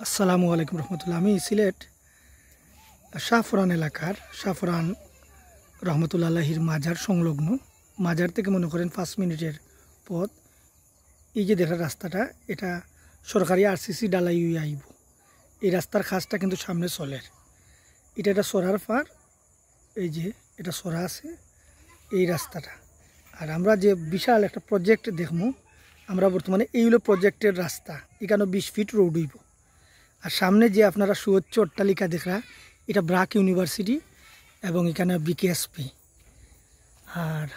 আসসালামু আলাইকুম রহমতুল্লাহ। আমি সিলেট শাহফরান এলাকার শাহফরান রহমতুল্লাহ আলাহির মাজার সংলগ্ন। মাজার থেকে মনে করেন 5 মিনিটের পথ। এই যে দেখার রাস্তাটা, এটা সরকারি আরসিসি ডালাই আইব। এই রাস্তার খাসটা কিন্তু সামনে চলের। এটা একটা সরার পার, এই যে এটা সরা আছে এই রাস্তাটা। আর আমরা যে বিশাল একটা প্রজেক্ট দেখবো, আমরা বর্তমানে এই হলো প্রজেক্টের রাস্তা। এখানে 20 ফিট রোড হইব। আর সামনে যে আপনারা সুউচ্চ অট্টালিকা দেখরা, এটা ব্রাক ইউনিভার্সিটি এবং এখানে বিকেএসপি। আর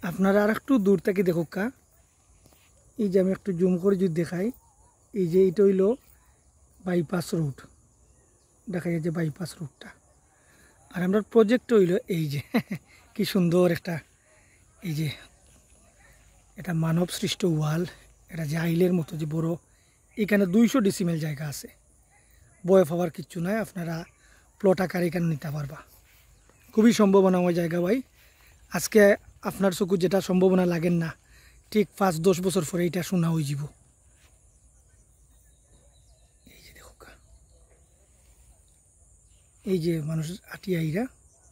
আপনারা আর একটু দূর থেকে দেখুকা, এই যে আমি একটু জুম করে যদি দেখাই, এই যে এটা হইল বাইপাস রুট, দেখা যায় যে বাইপাস রুটটা। আর আমরা প্রজেক্ট হইল এই যে কি সুন্দর একটা, এই যে এটা মানব সৃষ্ট ওয়াল, এটা যে আইলের মতো যে বড়। এখানে 200 ডিসিমেল জায়গা আছে, বয় পাওয়ার কিচ্ছু নাই। আপনারা প্লট আকারে এখানে নিতে পারবা। খুবই সম্ভাবনাময় জায়গা ভাই। আজকে আপনার চকু যেটা সম্ভাবনা লাগেন না, ঠিক 5-10 বছর পরে এটা শোনা হয়ে যাব। এই যে দেখো, এই যে মানুষ আটিয়াইরা,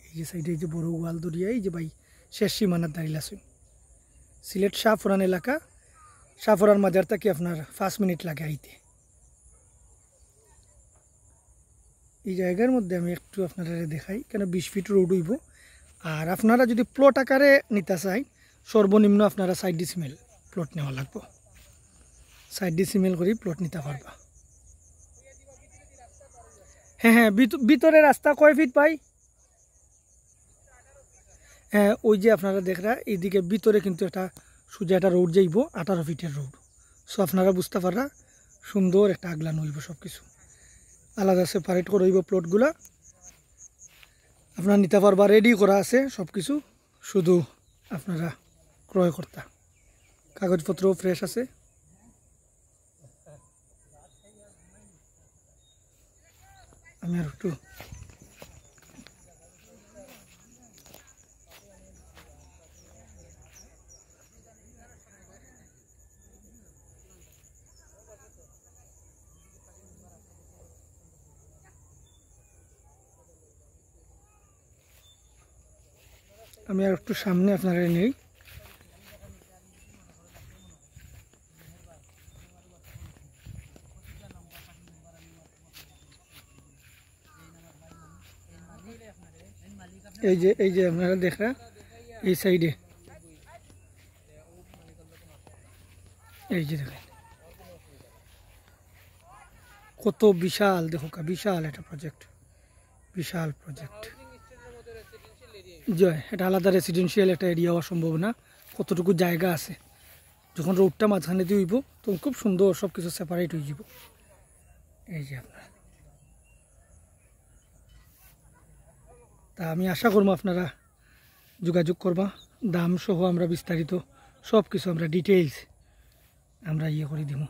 এই যে সাইডে এই যে বড় ওয়াল দরিয়া, এই যে ভাই শেষ সীমানার দাঁড়িয়ে আছেন। সিলেট শাহফরান এলাকা, শাহফরান মাজার থেকে আপনার 5 মিনিট লাগে আইতে। এই জায়গার মধ্যে আমি একটু আপনারা দেখাই, কেন 20 ফিট রোড হইব। আর আপনারা যদি প্লট আকারে নিতে চাই, সর্বনিম্ন আপনারা 60 ডিসিমেল প্লট নেওয়া লাগবে। 60 ডিসিমেল করে প্লট নিতে পারবা। হ্যাঁ, ভিতরে রাস্তা কয় ফিট পাই? হ্যাঁ, ওই যে আপনারা দেখরা এইদিকে ভিতরে কিন্তু একটা সোজা একটা রোড যাইব, 18 ফিটের রোড। সো আপনারা বুঝতে পাররা, সুন্দর একটা আগলান হইব। সব কিছু আলাদা সেপারেট করে হইব প্লটগুলা। আপনারা নিতে পারবা, রেডি করা আছে সব কিছু, শুধু আপনারা ক্রয় কর্তা। কাগজপত্রও ফ্রেশ আছে। আমি আর একটু সামনে আপনারা নেই। এই যে আপনারা দেখরা এই সাইডে, এই যে দেখেন কত বিশাল, দেখো বিশাল একটা প্রজেক্ট, বিশাল প্রজেক্ট। জয়, এটা আলাদা রেসিডেন্সিয়াল একটা এরিয়া হওয়ার সম্ভাবনা। কতটুকু জায়গা আছে, যখন রোডটা মাঝখানে দিয়ে হইব তখন খুব সুন্দর সব কিছু সেপারেট হয়ে যাব। এই যে আপনার, তা আমি আশা করবো আপনারা যোগাযোগ করবা। দাম সহ আমরা বিস্তারিত সব কিছু আমরা ডিটেইলস আমরা করে দিব।